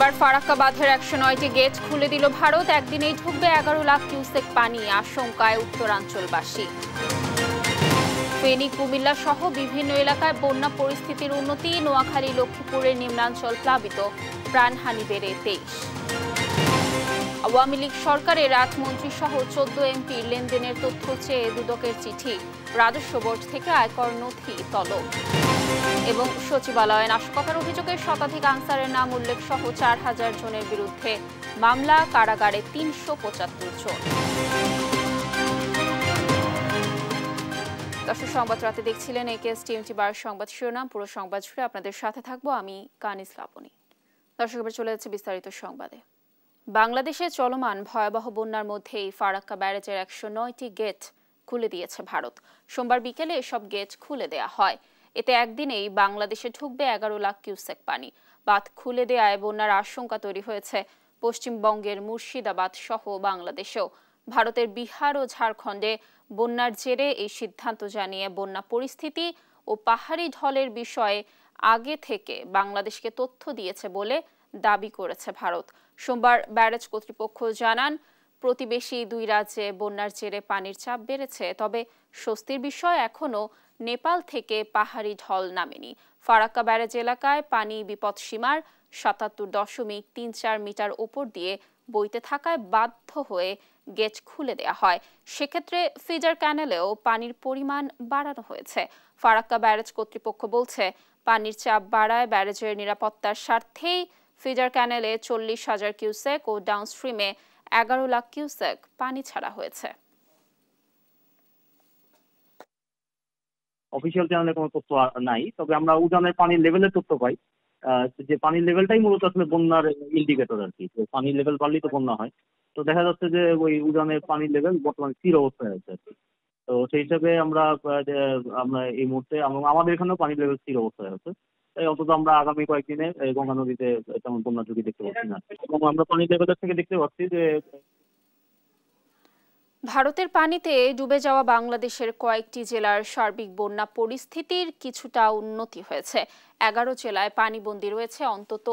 এবার ফারাক্কা বাঁধের 109টি গেট খুলে দিল ভারত। একদিনেই ঢুকবে 11 লাখ কিউসেক পানি, আশঙ্কায় উত্তরাঞ্চলবাসী। ফেনী, কুমিল্লা সহ বিভিন্ন এলাকায় বন্যা পরিস্থিতির উন্নতি। নোয়াখালী, লক্ষ্মীপুরের নিম্নাঞ্চল প্লাবিত, প্রাণহানি বেড়ে 23। আওয়ামী লীগ সরকারের 8 মন্ত্রী সহ 14 এমপির লেনদেনের তথ্য চেয়ে দুদকের চিঠি, রাজস্ব বোর্ড থেকে আয়কর নথি তলব। এবং সচিবালয়ে নাশকতার অভিযোগে শতাধিক আনসারের নাম উল্লেখ সহ 4000 জনের বিরুদ্ধে মামলা, কারাগারে 375 জন। দর্শক, সংবাদ রাতে দেখছিলেন একেএস টিএমটি বার সংবাদ শিরোনাম। পুরো সংবাদ জুড়ে আপনাদের সাথে থাকবো আমি কানিস লাবণী। দর্শক, এবার চলে যাচ্ছে বিস্তারিত সংবাদে। বাংলাদেশে চলমান ভয়াবহ বন্যার মধ্যেই ফারাক্কা ব্যারেজের 109টি গেট খুলে দিয়েছে ভারত। সোমবার বিকেলে এসব গেট খুলে দেয়া হয়। এতে একদিনেই বাংলাদেশে ঢুকবে 11 লাখ কিউসেক পানি। বাঁধ খুলে দেয়ায় বন্যার আশঙ্কা তৈরি হয়েছে পশ্চিমবঙ্গের মুর্শিদাবাদ সহ বাংলাদেশেও। ভারতের বিহার ও ঝাড়খণ্ডে বন্যার জেরে এই সিদ্ধান্ত জানিয়ে বন্যা পরিস্থিতি ও পাহাড়ি ঢলের বিষয়ে আগে থেকে বাংলাদেশকে তথ্য দিয়েছে বলে দাবি করেছে ভারত। সোমবার ব্যারেজ কর্তৃপক্ষ জানান, প্রতিবেশী দুই রাজ্যে বন্যার জেরে পানির চাপ বেড়েছে, তবে স্বস্তির বিষয় এখনো নেপাল থেকে পাহাড়ি ঢল নামেনি। ফারাক্কা ব্যারেজ এলাকায় পানি বিপদসীমার 77.34 মিটার উপর দিয়ে বইতে থাকায় বাধ্য হয়ে গেট খুলে দেয়া হয়। সেক্ষেত্রে ফিডার ক্যানেলেও পানির পরিমাণ বাড়ানো হয়েছে। ফারাক্কা ব্যারেজ কর্তৃপক্ষ বলছে, পানির চাপ বাড়ায় ব্যারেজের নিরাপত্তার স্বার্থেই ফিডার ক্যানেলে 40,000 কিউসেক ও ডাউনস্ট্রিমে 11 লাখ কিউসেক পানি ছাড়া হয়েছে। অফিসিয়াল চ্যানেলে কোনো তথ্য নাই, তবে আমরা উজানের পানির লেভেলের তথ্য পাই। যে পানির লেভেলটাই মূলত আসলে বন্যার ইন্ডিকেটর আর কি। পানির লেভেল বাড়লেই তো বন্যা হয়। তো দেখা যাচ্ছে যে ওই উজানের পানির লেভেল বর্তমানে স্থির অবস্থায় আছে আর কি। তো সেই হিসাবে আমরা এই মুহূর্তে আমাদের এখানেও পানির লেভেল স্থির অবস্থায় আছে। তাই অন্তত আমরা আগামী কয়েকদিনে গঙ্গা নদীতে তেমন বন্যা ঝুঁকি দেখতে পাচ্ছি না। এবং আমরা পানির লেভেলের থেকে দেখতে পাচ্ছি যে ভারতের পানিতে ডুবে যাওয়া বাংলাদেশের কয়েকটি জেলার সার্বিক বন্যা পরিস্থিতির কিছুটা উন্নতি হয়েছে। 11 জেলায় পানিবন্দী রয়েছে অন্তত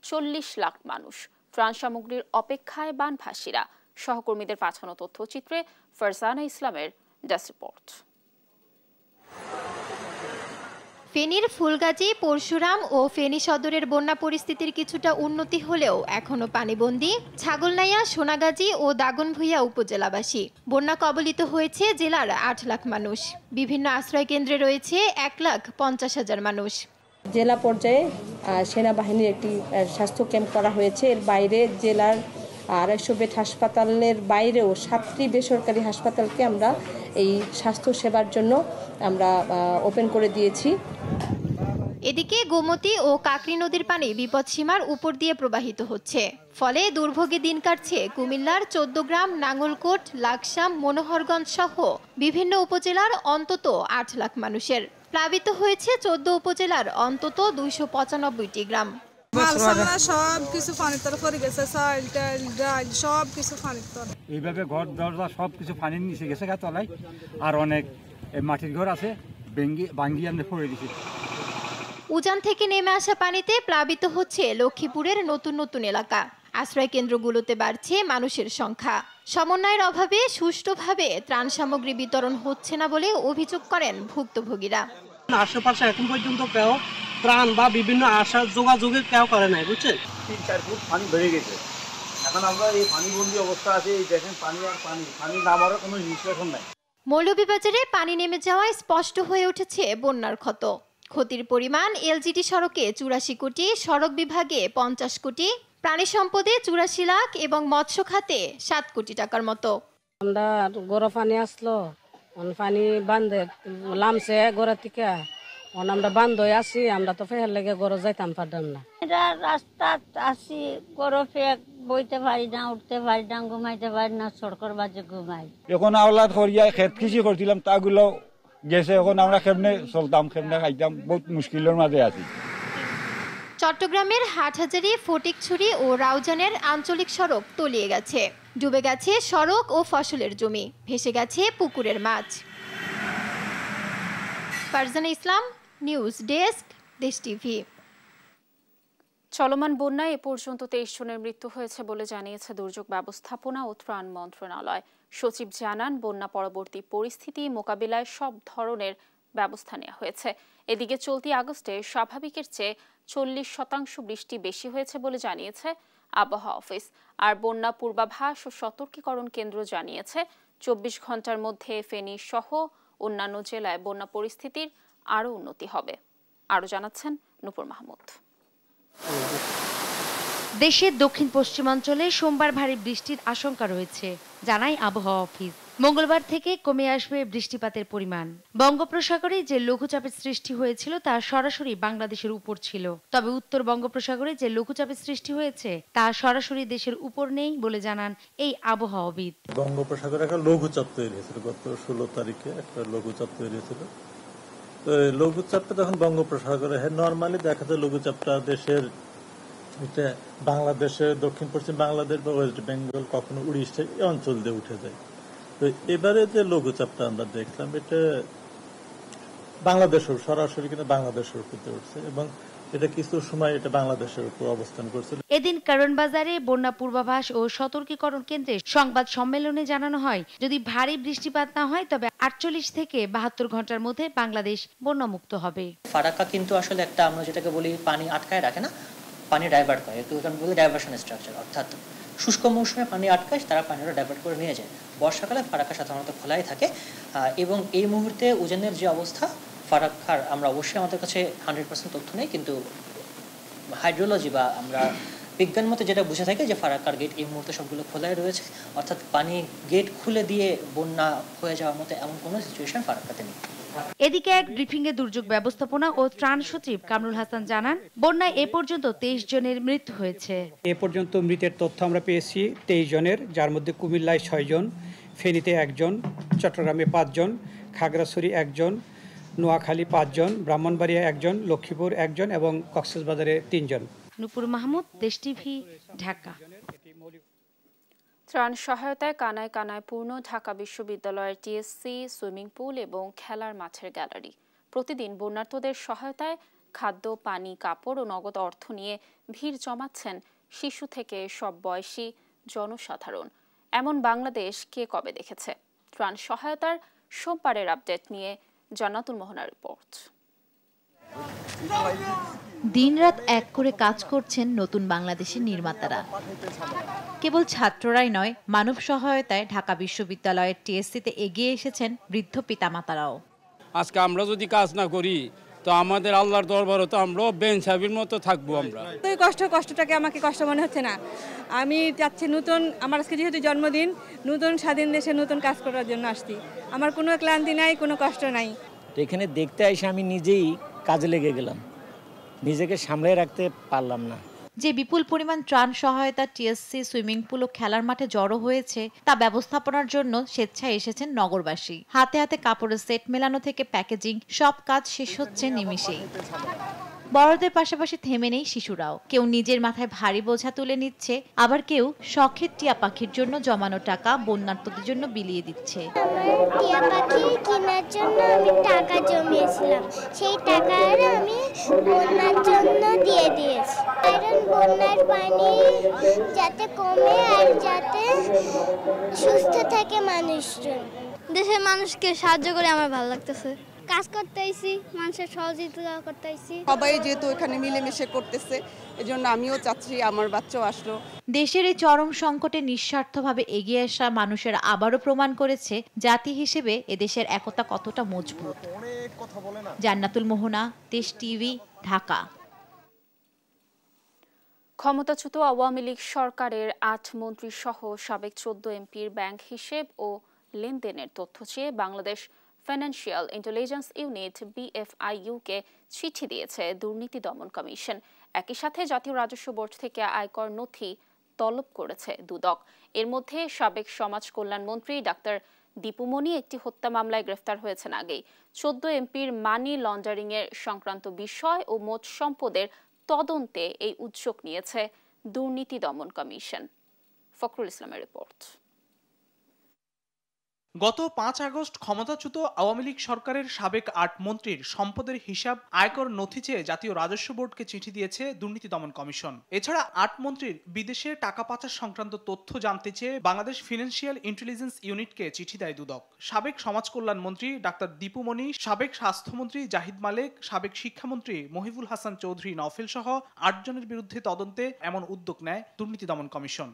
40 লাখ মানুষ। ত্রাণ সামগ্রীর অপেক্ষায় বানভাসীরা। সহকর্মীদের পাঠানো তথ্যচিত্রে ফারজানা ইসলামের ডেস্ক রিপোর্ট। ফেনীর ফুলগাজী, পরশুরাম ও ফেনী সদরের বন্যা পরিস্থিতির কিছুটা উন্নতি হলেও এখনো পানিবন্দী ছাগলনাইয়া, সোনাগাজী ও দাগনভূঞা উপজেলাবাসী। বন্যা কবলিত হয়েছে জেলার 8 লাখ মানুষ। বিভিন্ন আশ্রয় কেন্দ্রে রয়েছে 1,50,000 মানুষ। জেলা পর্যায়ে সেনাবাহিনীর একটি স্বাস্থ্য ক্যাম্প করা হয়েছে। এর বাইরে জেলার 250 বেড হাসপাতালের বাইরেও 7টি বেসরকারি হাসপাতালকে আমরা এই স্বাস্থ্য সেবার জন্য আমরা ওপেন করে দিয়েছি। এদিকে গোমতী ও কাকরি নদীর পানি বিপদসীমার উপর দিয়ে প্রবাহিত হচ্ছে। ফলে দুর্ভোগে দিন কাটছে কুমিল্লার 14 গ্রাম, নাঙ্গলকোট, লাকসাম, মনোহরগঞ্জ সহ বিভিন্ন উপজেলার অন্তত 8 লাখ মানুষের। প্লাবিত হয়েছে 14 উপজেলার অন্তত 295টি গ্রাম। সবকিছু পানির তলে পড়ে গেছে, চাল, ডাল, সবকিছু পানির তলে। এইভাবে ঘর দরজা সবকিছু পানির নিচে গেছে তলায়। আর অনেক মাটির ঘর আছে, ভাঙ্গি আমরা পড়ে গেছি। উজান থেকে নেমে আসা পানিতে প্লাবিত হচ্ছে লক্ষ্মীপুরের নতুন নতুন এলাকা। আশ্রয় কেন্দ্রগুলোতে বাড়ছে মানুষের সংখ্যা। সমন্বয়ের অভাবে সুষ্ঠুভাবে ত্রাণ সামগ্রী বিতরণ হচ্ছে না বলে অভিযোগ করেন ভুক্তভোগীরা। আশেপাশে এখন পর্যন্ত কেউ ত্রাণ বা বিভিন্ন আশা যোগাযোগের কেউ করে নাই, বুঝছেন। 3-4 ফুট পানি বেড়ে গেছে। এখন আমরা এই পানিবন্দী অবস্থা আছে। এই দেখেন পানি আর পানি নামারও কোনো নিষ্কাশন নাই। মৌলভীবাজারে পানি নেমে যাওয়ায় স্পষ্ট হয়ে উঠেছে বন্যার ক্ষত। ক্ষতির পরিমাণ এলজিডি সড়কে 84 কোটি, সড়ক বিভাগে 50 কোটি, প্রাণী সম্পদে 84 লাখ এবং মৎস্য খাতে 7 কোটি টাকার মতো। আমরা গড় পানি আসলো, পানি বান্ধে লামছে গড় থেকে, আমরা বান্ধ হয়ে আসি। আমরা তো ফের লেগে গড় যাইতাম পারতাম না। রাস্তা আসি গড় ফেক বইতে পারি না, উঠতে পারি না, ঘুমাইতে পারি না, সড়কের বাজে ঘুমাই। এখন আওলাদ করিয়া ক্ষেত কৃষি করছিলাম, তাগুলো গেছে। এখন আমরা কেমনে চলতাম, কেমনে খাইতাম, বহুত মুশকিলের মাঝে আছি। চট্টগ্রামের হাটহাজারী, ফটিকছড়ি ও রাউজানের আঞ্চলিক সড়ক তলিয়ে গেছে। ডুবে গেছে সড়ক ও ফসলের জমি, ভেসে গেছে পুকুরের মাছ। ফারজানা ইসলাম, নিউজ ডেস্ক, দেশ টিভি। চলমান বন্যায় এ পর্যন্ত 23 জনের মৃত্যু হয়েছে বলে জানিয়েছে দুর্যোগ ব্যবস্থাপনা ও ত্রাণ মন্ত্রণালয়। সচিব জানান, বন্যা পরবর্তী পরিস্থিতি মোকাবিলায় সব ধরনের ব্যবস্থা নেওয়া হয়েছে। এদিকে চলতি আগস্টে স্বাভাবিকের চেয়ে 40% বৃষ্টি বেশি হয়েছে বলে জানিয়েছে আবহাওয়া অফিস। আর বন্যা পূর্বাভাস ও সতর্কীকরণ কেন্দ্র জানিয়েছে 24 ঘন্টার মধ্যে ফেনী সহ অন্যান্য জেলায় বন্যা পরিস্থিতির আরও উন্নতি হবে। আরও জানাচ্ছেন নূপুর মাহমুদ। দেশের দক্ষিণ পশ্চিমাঞ্চলে সোমবার ভারী বৃষ্টির আশঙ্কা রয়েছে, জানায় আবহাওয়া অফিস। মঙ্গলবার থেকে কমে আসবে বৃষ্টিপাতের পরিমাণ। বঙ্গোপসাগরে যে লঘুচাপের সৃষ্টি হয়েছিল তা সরাসরি বাংলাদেশের উপর ছিল, তবে উত্তর বঙ্গোপসাগরে যে লঘুচাপের সৃষ্টি হয়েছে তা সরাসরি দেশের উপর নেই বলে জানান এই আবহাওয়াবিদ। বঙ্গোপসাগরে একটা লঘুচাপ তৈরি হয়েছিল, গত 16 তারিখে একটা লঘুচাপ তৈরি হয়েছিল। তো এই লঘুচাপটা তখন বঙ্গোপসাগরে নর্মালি দেখা যায় লঘুচাপটা দেশের বাংলাদেশের দক্ষিণ পশ্চিম বাংলাদেশ বা ওয়েস্ট বেঙ্গল, কখনো উড়িষ্যা এই অঞ্চল দিয়ে উঠে যায়। তো এবারে যে লঘুচাপটা আমরা দেখলাম এটা বাংলাদেশের সরাসরি কিন্তু বাংলাদেশের উপর দিয়ে উঠছে এবং এটা কিছু সময় এটা বাংলাদেশের উপর অবস্থান করছিল। এদিন কারণ বাজারে বন্যা পূর্বাভাস ও সতর্কীকরণ কেন্দ্রে সংবাদ সম্মেলনে জানানো হয়, যদি ভারী বৃষ্টিপাত না হয় তবে 48 থেকে 72 ঘন্টার মধ্যে বাংলাদেশ বন্যামুক্ত হবে। ফারাক্কা কিন্তু আসলে একটা আমরা যেটাকে বলি পানি আটকায় রাখে না, পানি ডাইভার্ট করে, একটু বলি ডাইভার্সন স্ট্রাকচার, অর্থাৎ শুষ্ক মৌসুমে পানি আটকায়, তারা পানিটা ডাইভার্ট করে নিয়ে যায়। বর্ষাকালে ফারাক্কা সাধারণত খোলাই থাকে এবং এই মুহূর্তে উজানের যে অবস্থা ফারাক্কার আমরা অবশ্যই আমাদের কাছে 100% তথ্য নেই, কিন্তু হাইড্রোলজি বা আমরা বিজ্ঞান মতে যেটা বুঝে থাকে যে ফারাক্কার গেট এই মুহূর্তে সবগুলো খোলাই রয়েছে, অর্থাৎ পানি গেট খুলে দিয়ে বন্যা হয়ে যাওয়ার মতো এমন কোনো সিচুয়েশন ফারাক্কাতে নেই। এদিকে এক ব্রিফিংয়ে দুর্যোগ ব্যবস্থাপনা ও ত্রাণ সচিব কামরুল হাসান জানান, বন্যায় এ পর্যন্ত 23 জনের মৃত্যু হয়েছে। এ পর্যন্ত মৃতের তথ্য আমরা পেয়েছি 23 জনের, যার মধ্যে কুমিল্লায় 6 জন, ফেনীতে 1 জন, চট্টগ্রামে 5 জন, খাগড়াছড়ি 1 জন, নোয়াখালী 5 জন, ব্রাহ্মণবাড়িয়া 1 জন, লক্ষ্মীপুর 1 জন এবং কক্সবাজারে 3 জন। নূপুর মাহমুদ, দেশ টিভি, ঢাকা। ত্রাণ সহায়তায় কানায় কানায় পূর্ণ ঢাকা বিশ্ববিদ্যালয়ের টিএসসি, সুইমিং পুল এবং খেলার মাঠের গ্যালারি। প্রতিদিন বন্যার্তদের সহায়তায় খাদ্য, পানি, কাপড় ও নগদ অর্থ নিয়ে ভিড় জমাচ্ছেন শিশু থেকে সব বয়সী জনসাধারণ। এমন বাংলাদেশ কে কবে দেখেছে? ত্রাণ সহায়তার সোমবারের আপডেট নিয়ে জান্নাতুল মোহনার রিপোর্ট। দিনরাত এক করে কাজ করছেন নতুন বাংলাদেশের নির্মাতারা। কেবল ছাত্ররাই নয়, মানব সহায়তায় ঢাকা বিশ্ববিদ্যালয়ের টিএসসিতে এগিয়ে এসেছেন বৃদ্ধ পিতামাতারাও। আজকে আমরা যদি কাজ না করি তো আমাদের আল্লাহর দরবারে তো আমরা বেঞ্চাবির মতো থাকবো। আমরা তো এই কষ্টটাকে আমাকে কষ্ট মনে হচ্ছে না। আমি চাচ্ছি নতুন, আমার আজকে যেহেতু জন্মদিন, নতুন স্বাধীন দেশে নতুন কাজ করার জন্য আসছি। আমার কোনো ক্লান্তি নাই, কোনো কষ্ট নাই। তো এখানে দেখতে এসে আমি নিজেই কাজে লেগে গেলাম, নিজেকে সামলে রাখতে পারলাম না। যে বিপুল পরিমাণ ত্রাণ সহায়তা টিএসসি, সুইমিং পুল ও খেলার মাঠে জড়ো হয়েছে তা ব্যবস্থাপনার জন্য স্বেচ্ছায় এসেছেন নগরবাসী। হাতে হাতে কাপড়ের সেট মেলানো থেকে প্যাকেজিং, সব কাজ শেষ হচ্ছে নিমিষেই। বড়দের পাশাপাশি থেমে নেই শিশুরাও। কেউ নিজের মাথায় ভারী বোঝা তুলে নিচ্ছে, আবার কেউ শখের টিয়া পাখির জন্য জমানো টাকা বন্যার্তদের জন্য বিলিয়ে দিচ্ছে। টিয়া পাখি কেনার জন্য আমি টাকা জমিয়েছিলাম, সেই টাকা আমি বন্যার জন্য দিয়ে দিয়েছি, কারণ বন্যার পানি যাতে কমে আর যাতে সুস্থ থাকে মানুষজন। দেশের মানুষকে সাহায্য করে আমার ভালো লাগতেছে। কাজ করতে আইছি, মানুষের সহযোগিতা করতে আইছি। সবাই যেহেতু এখানে মিলেমিশে করতেছে, এজন্য আমিও চাচ্ছি আমার বাচ্চাও আসলো। দেশের এই চরম সংকটে নিঃস্বার্থভাবে এগিয়ে আসা মানুষের আবারও প্রমাণ করেছে জাতি হিসেবে এদেশের একতা কতটা মজবুত। জান্নাতুল মোহনা, দেশ টিভি, ঢাকা। ক্ষমতাচ্যুত আওয়ামী লীগ সরকারের 8 মন্ত্রী সহ সাবেক 14 এমপির ব্যাংক হিসেব ও লেনদেনের তথ্য চেয়ে বাংলাদেশ ফাইন্যান্সিয়াল ইন্টেলিজেন্স ইউনিট BFIU-কে চিঠি দিয়েছে দুর্নীতি দমন কমিশন। একই সাথে জাতীয় রাজস্ব বোর্ড থেকে আয়কর নথি তলব করেছে দুদক। এর মধ্যে সাবেক সমাজ কল্যাণ মন্ত্রী ডাক্তার দীপুমণি একটি হত্যা মামলায় গ্রেফতার হয়েছেন আগেই। 14 এমপির মানি লন্ডারিং এর সংক্রান্ত বিষয় ও মোট সম্পদের তদন্তে এই উদ্যোগ নিয়েছে দুর্নীতি দমন কমিশন। ফখরুল ইসলামের রিপোর্ট। গত ৫ আগস্ট ক্ষমতাচ্যুত আওয়ামী লীগ সরকারের সাবেক ৮ মন্ত্রীর সম্পদের হিসাব আয়কর নথি চেয়ে জাতীয় রাজস্ব বোর্ডকে চিঠি দিয়েছে দুর্নীতি দমন কমিশন। এছাড়া ৮ মন্ত্রীর বিদেশে টাকা পাচার সংক্রান্ত তথ্য জানতে চেয়ে বাংলাদেশ ফিনান্সিয়াল ইন্টেলিজেন্স ইউনিটকে চিঠি দেয় দুদক। সাবেক সমাজ কল্যাণ মন্ত্রী ডাক্তার দীপু মনি, সাবেক স্বাস্থ্যমন্ত্রী জাহিদ মালেক, সাবেক শিক্ষামন্ত্রী মহিবুল হাসান চৌধুরী নওফেল সহ ৮ জনের বিরুদ্ধে তদন্তে এমন উদ্যোগ নেয় দুর্নীতি দমন কমিশন।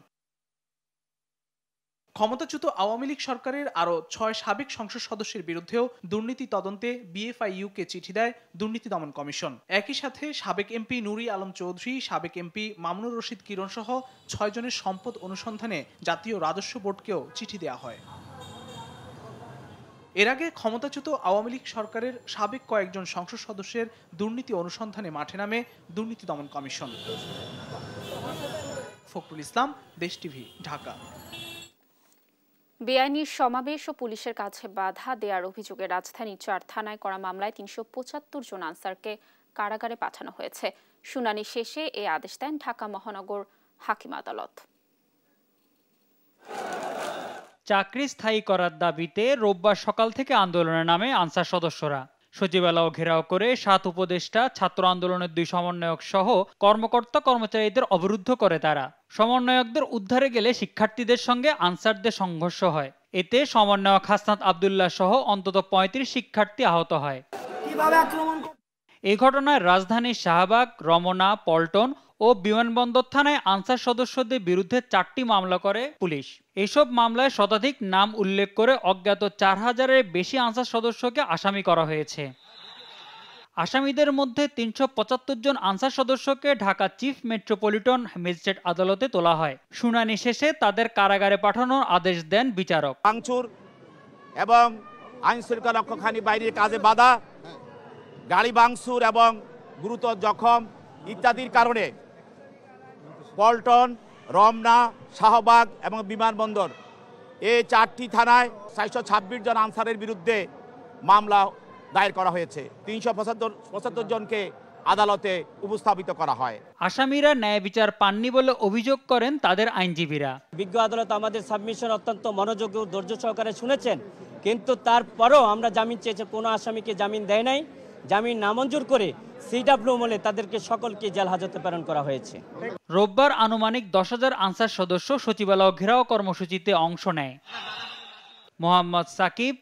ক্ষমতাচ্যুত আওয়ামী লীগ সরকারের আরও ৬ সাবেক সংসদ সদস্যের বিরুদ্ধেও দুর্নীতি তদন্তে বিএফআইইউকে চিঠি দেয় দুর্নীতি দমন কমিশন। একই সাথে সাবেক এমপি নুরি আলম চৌধুরী, সাবেক এমপি মামুনুর রশিদ কিরণ সহ ৬ জনের সম্পদ অনুসন্ধানে জাতীয় রাজস্ব বোর্ডকেও চিঠি দেওয়া হয়। এর আগে ক্ষমতাচ্যুত আওয়ামী লীগ সরকারের সাবেক কয়েকজন সংসদ সদস্যের দুর্নীতি অনুসন্ধানে মাঠে নামে দুর্নীতি দমন কমিশন। ফখরুল ইসলাম, দেশ টিভি, ঢাকা। বেআইনি সমাবেশ ও পুলিশের কাছে বাধা দেওয়ার অভিযোগে রাজধানীর ৪ থানায় করা মামলায় ৩৭৫ জন আনসারকে কারাগারে পাঠানো হয়েছে। শুনানি শেষে এ আদেশ দেন ঢাকা মহানগর হাকিম আদালত। চাকরি স্থায়ী করার দাবিতে রোববার সকাল থেকে আন্দোলনে নামে আনসার সদস্যরা। সচিবালয় ঘেরাও করে ৭ উপদেষ্টা, ছাত্র আন্দোলনের ২ সমন্বয়ক সহ কর্মকর্তা কর্মচারীদের অবরুদ্ধ করে তারা। সমন্বয়কদের উদ্ধারে গেলে শিক্ষার্থীদের সঙ্গে আনসারদের সংঘর্ষ হয়। এতে সমন্বয়ক হাসনাত আব্দুল্লাহ সহ অন্তত ৩৫ শিক্ষার্থী আহত হয়। এই ঘটনায় রাজধানীর শাহবাগ, রমনা, পল্টন ও বিমানবন্দর থানায় আনসার সদস্যদের বিরুদ্ধে ৪টি মামলা করে পুলিশ। এইসব মামলায় শতাধিক নাম উল্লেখ করে অজ্ঞাত ৪,০০০-এর বেশি আনসার সদস্যকে আসামি করা হয়েছে। আসামিদের মধ্যে ৩৭৫ জন আনসার সদস্যকে ঢাকা চিফ মেট্রোপলিটন ম্যাজিস্ট্রেট আদালতে তোলা হয়। শুনানি শেষে তাদের কারাগারে পাঠানোর আদেশ দেন বিচারক। ভাঙচুর এবং আইন শৃঙ্খলা রক্ষাকারী বাহিনীর কাজে বাধা, গাড়ি ভাঙচুর এবং গুরুতর জখম ইত্যাদির কারণে পল্টন, রমনা, শাহবাগ এবং বিমানবন্দর এই ৪টি থানায় ৪২৬ জন আনসারের বিরুদ্ধে মামলা দায়ের করা হয়েছে। ৩৭৫ জনকে আদালতে উপস্থাপিত করা হয়। আসামিরা ন্যায় বিচার পাননি বলে অভিযোগ করেন তাদের আইনজীবীরা। বিজ্ঞ আদালত আমাদের সাবমিশন অত্যন্ত মনোযোগ ও ধৈর্য সহকারে শুনেছেন, কিন্তু তারপরও আমরা জামিন চেয়েছি, কোনো আসামিকে জামিন দেয় নাই। জামিন নামঞ্জুর করে সিডব্লিউ আমলে তাদেরকে সকলকে জেল হাজতে প্রেরণ করা হয়েছে। রোববার আনুমানিক ১০,০০০ আনসার সদস্য সচিবালয় ঘেরাও কর্মসূচিতে অংশ নেয়। মোহাম্মদ সাকিব,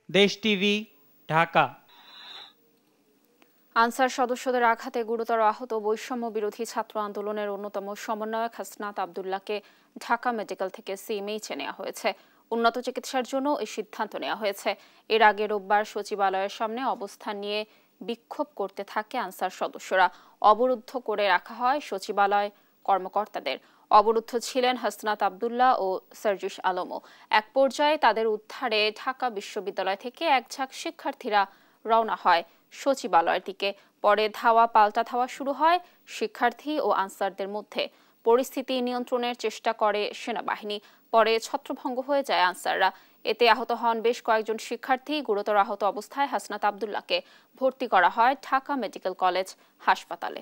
দেশ টিভি, ঢাকা। আনসার সদস্যদের আঘাতে গুরুতর আহত বৈষম্য বিরোধী ছাত্র আন্দোলনের অন্যতম সমন্বয়ক হাসনাত আব্দুল্লাহকে ঢাকা মেডিকেল থেকে সিএমএইচে নেওয়া হয়েছে। উন্নত চিকিৎসার জন্য এই সিদ্ধান্ত নেওয়া হয়েছে। এর আগে রোববার সচিবালয়ের সামনে অবস্থান নিয়ে বিক্ষোভ করতে থাকে আনসার সদস্যরা। অবরুদ্ধ করে রাখা হয় সচিবালয় কর্মকর্তাদের। অবরুদ্ধ ছিলেন হাসনাত আব্দুল্লাহ ও সার্জিস আলমও। এক পর্যায়ে তাদের উদ্ধারে ঢাকা বিশ্ববিদ্যালয় থেকে এক ঝাঁক শিক্ষার্থীরা রওনা হয় সচিবালয়ের দিকে। পরে ধাওয়া পাল্টা ধাওয়া শুরু হয় শিক্ষার্থী ও আনসারদের মধ্যে। পরিস্থিতি নিয়ন্ত্রণের চেষ্টা করে সেনাবাহিনী। পরে ছত্রভঙ্গ হয়ে যায় আনসাররা। এতে আহত হন বেশ কয়েকজন শিক্ষার্থী। গুরুতর আহত অবস্থায় হাসনাত আব্দুল্লাহকে ভর্তি করা হয় ঢাকা মেডিকেল কলেজ হাসপাতালে।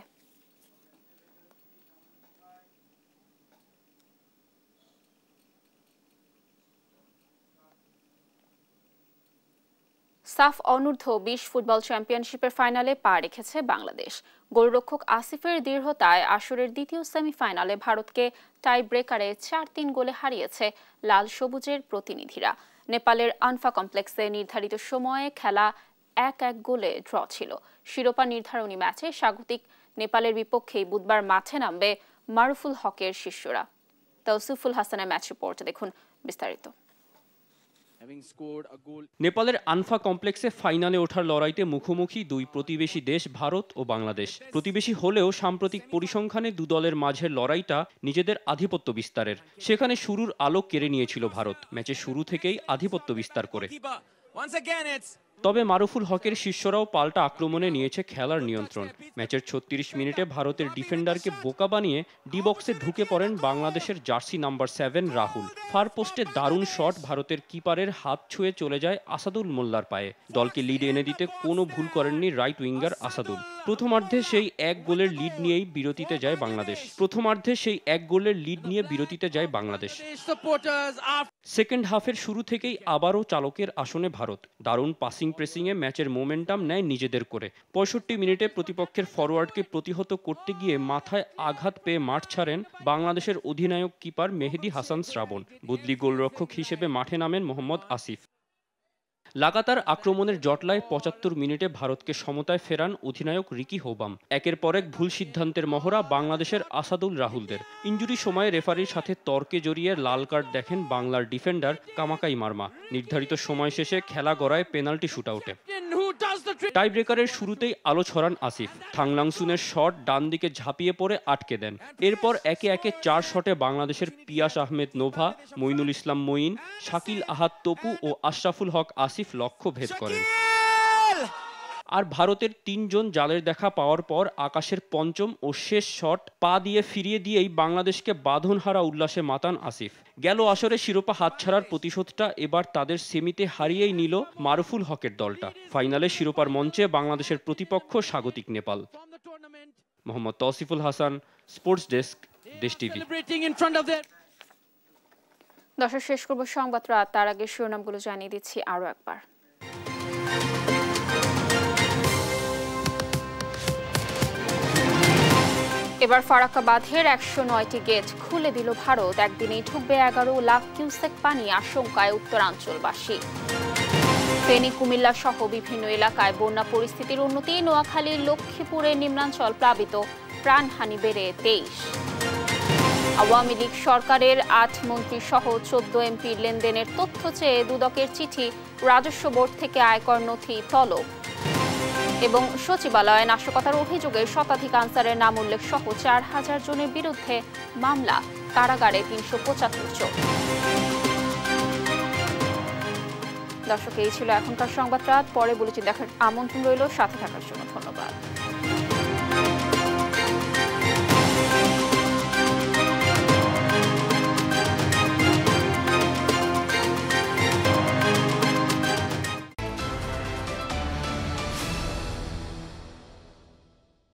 সাফ অনূর্ধ্ব ২০ ফুটবল চ্যাম্পিয়নশিপের ফাইনালে পা রেখেছে বাংলাদেশ। গোলরক্ষক আসিফের দৃঢ়তায় আসরের দ্বিতীয় সেমিফাইনালে ভারতকে টাই ব্রেকারে ৪-৩ গোলে হারিয়েছে লাল সবুজের প্রতিনিধিরা। নেপালের আনফা কমপ্লেক্সে নির্ধারিত সময়ে খেলা ১-১ গোলে ড্র ছিল। শিরোপা নির্ধারণী ম্যাচে স্বাগতিক নেপালের বিপক্ষেই বুধবার মাঠে নামবে মারুফুল হকের শিষ্যরা। তৌসিফুল হাসানের ম্যাচ রিপোর্টে দেখুন বিস্তারিত। নেপালের আনফা কমপ্লেক্সে ফাইনালে ওঠার লড়াইতে মুখোমুখি দুই প্রতিবেশী দেশ ভারত ও বাংলাদেশ। প্রতিবেশী হলেও সাম্প্রতিক পরিসংখ্যানে দু দলের মাঝের লড়াইটা নিজেদের আধিপত্য বিস্তারের। সেখানে শুরুর আলো কেড়ে নিয়েছিল ভারত, ম্যাচের শুরু থেকেই আধিপত্য বিস্তার করে। তবে মারুফুল হকের শিষ্যরাও পাল্টা আক্রমণে নিয়েছে খেলার নিয়ন্ত্রণ। ম্যাচের 36 মিনিটে ভারতের ডিফেন্ডারকে বোকা বানিয়ে ডি বক্সে ঢুকে পড়েন বাংলাদেশের জার্সি নাম্বার 7 রাহুল। ফার পোস্টে দারুণ শট ভারতের কিপারের হাত ছুঁয়ে চলে যায় আসাদুল মোল্লার পায়ে। দলকে লিড এনে দিতে কোনো ভুল করেননি রাইট উইঙ্গার আসাদুল। প্রথমার্ধে সেই এক গোলের লিড নিয়েই বিরতিতে যায় বাংলাদেশ। সেকেন্ড হাফের শুরু থেকেই আবারও চালকের আসনে ভারত। দারুণ পাসিং প্রেসিংয়ে ম্যাচের মোমেন্টাম নেয় নিজেদের করে। 65 মিনিটে প্রতিপক্ষের ফরওয়ার্ডকে প্রতিহত করতে গিয়ে মাথায় আঘাত পেয়ে মাঠ ছাড়েন বাংলাদেশের অধিনায়ক কিপার মেহেদী হাসান শ্রাবণ। বদলি গোলরক্ষক হিসেবে মাঠে নামেন মোহাম্মদ আসিফ। লাগাতার আক্রমণের জটলায় 75 মিনিটে ভারতকে সমতায় ফেরান অধিনায়ক রিকি হোবাম। একের পর এক ভুল সিদ্ধান্তের মহড়া বাংলাদেশের আসাদুল রাহুলদের। ইনজুরি সময়ে রেফারির সাথে তর্কে জড়িয়ে লাল কার্ড দেখেন বাংলার ডিফেন্ডার কামাকাই মার্মা। নির্ধারিত সময় শেষে খেলা গড়ায় পেনাল্টি শুটআউটে। টাই ব্রেকারের শুরুতেই আলো ছড়ান আসিফ। থাংলাংসুনের শট ডান দিকে ঝাঁপিয়ে পড়ে আটকে দেন। এরপর একে একে 4 শটে বাংলাদেশের পিয়াস আহমেদ নোভা, মইনুল ইসলাম মঈন, শাকিল আহাদ তপু ও আশরাফুল হক আসিফ লক্ষ্য ভেদ করেন। আর ভারতের 3 জন জালের দেখা পাওয়ার পর আকাশের পঞ্চম ও শেষ শট পা দিয়ে ফিরিয়ে দিয়েই বাংলাদেশকে বাঁধনহারা উল্লাসে মাতান আসিফ। গেল আসরে শিরোপা হাতছাড়ার প্রতিশোধটা এবার তাদের সেমিতে হারিয়েই নিল মারুফুল হকের দলটা। ফাইনালে শিরোপার মঞ্চে বাংলাদেশের প্রতিপক্ষ স্বাগতিক নেপাল। মোহাম্মদ তৌসিফুল হাসান, স্পোর্টস ডেস্ক, দেশ টিভি। দর্শক, শেষ করব সংবাদ রাত, তার আগে শিরোনামগুলো জানিয়ে দিচ্ছি আরো একবার। এবার ফারাক্কা বাঁধের 109টি গেট খুলে দিল ভারত। একদিনেই ঢুকবে 11 লাখ কিউসেক পানি, আশঙ্কায় উত্তরাঞ্চলবাসী। ফেনী, কুমিল্লা সহ বিভিন্ন এলাকায় বন্যা পরিস্থিতির উন্নতি। নোয়াখালীর লক্ষ্মীপুরের নিম্নাঞ্চল প্লাবিত, প্রাণহানি বেড়ে 23। আওয়ামী লীগ সরকারের 8 মন্ত্রী সহ 14 এমপির লেনদেনের তথ্য চেয়ে দুদকের চিঠি, রাজস্ব বোর্ড থেকে আয়কর নথি তলব। এবং সচিবালয়ে নাশকতার অভিযোগে শতাধিক আনসারের নাম উল্লেখ সহ 4000 জনের বিরুদ্ধে মামলা, কারাগারে 375 জন। দর্শক, এই ছিল এখনকার সংবাদ রাত। পরে বুলেটিন দেখার আমন্ত্রণ রইল। সাথে থাকার জন্য ধন্যবাদ।